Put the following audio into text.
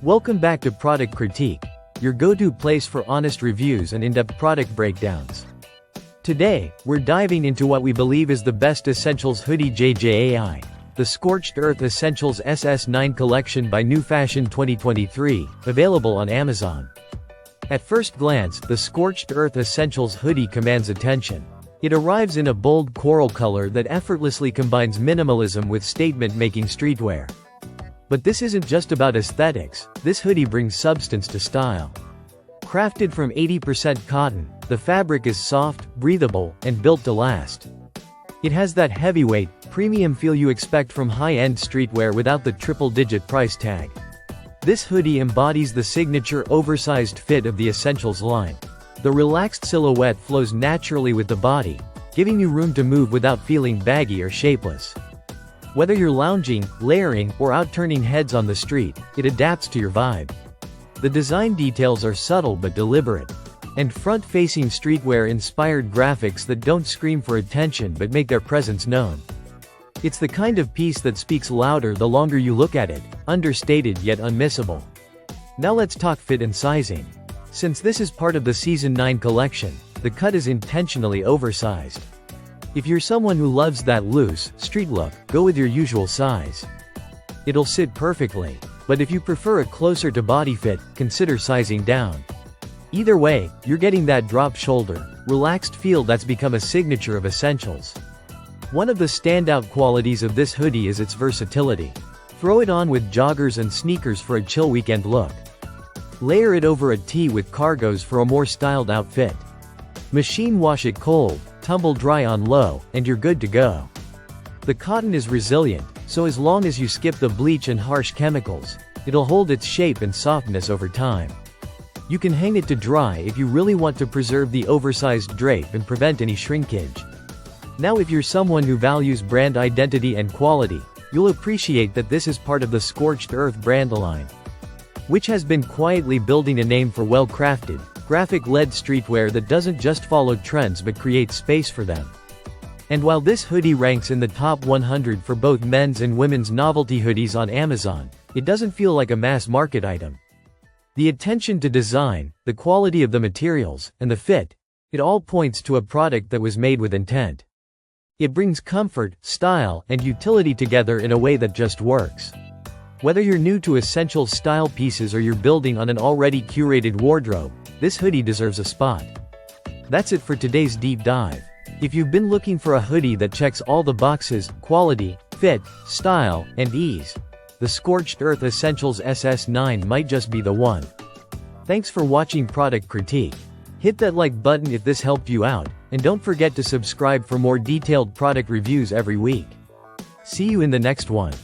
Welcome back to Product Critique, your go-to place for honest reviews and in-depth product breakdowns. Today, we're diving into what we believe is the best Essentials Hoodie Jjai, the Scorched Earth Essentials ss9 collection by New Fashion 2023, available on Amazon. At first glance, the Scorched Earth Essentials hoodie commands attention. It arrives in a bold coral color that effortlessly combines minimalism with statement-making streetwear. But this isn't just about aesthetics, this hoodie brings substance to style. Crafted from 80% cotton, the fabric is soft, breathable, and built to last. It has that heavyweight, premium feel you expect from high-end streetwear without the triple-digit price tag. This hoodie embodies the signature oversized fit of the Essentials line. The relaxed silhouette flows naturally with the body, giving you room to move without feeling baggy or shapeless. Whether you're lounging, layering, or out turning heads on the street, it adapts to your vibe. The design details are subtle but deliberate. And front-facing streetwear-inspired graphics that don't scream for attention but make their presence known. It's the kind of piece that speaks louder the longer you look at it, understated yet unmissable. Now let's talk fit and sizing. Since this is part of the Season 9 collection, the cut is intentionally oversized. If you're someone who loves that loose, street look, go with your usual size. It'll sit perfectly. But if you prefer a closer to body fit, consider sizing down. Either way, you're getting that drop shoulder, relaxed feel that's become a signature of Essentials. One of the standout qualities of this hoodie is its versatility. Throw it on with joggers and sneakers for a chill weekend look. Layer it over a tee with cargos for a more styled outfit. Machine wash it cold, tumble dry on low, and you're good to go. The cotton is resilient, so as long as you skip the bleach and harsh chemicals, it'll hold its shape and softness over time. You can hang it to dry if you really want to preserve the oversized drape and prevent any shrinkage. Now if you're someone who values brand identity and quality, you'll appreciate that this is part of the Scorched Earth brand line, which has been quietly building a name for well-crafted, graphic-led streetwear that doesn't just follow trends but creates space for them. And while this hoodie ranks in the top 100 for both men's and women's novelty hoodies on Amazon, it doesn't feel like a mass-market item. The attention to design, the quality of the materials, and the fit, it all points to a product that was made with intent. It brings comfort, style, and utility together in a way that just works. Whether you're new to Essentials style pieces or you're building on an already curated wardrobe, this hoodie deserves a spot. That's it for today's deep dive. If you've been looking for a hoodie that checks all the boxes, quality, fit, style, and ease, the Scorched Earth Essentials ss9 might just be the one. Thanks for watching Product Critique. Hit that like button if this helped you out, and don't forget to subscribe for more detailed product reviews every week. See you in the next one.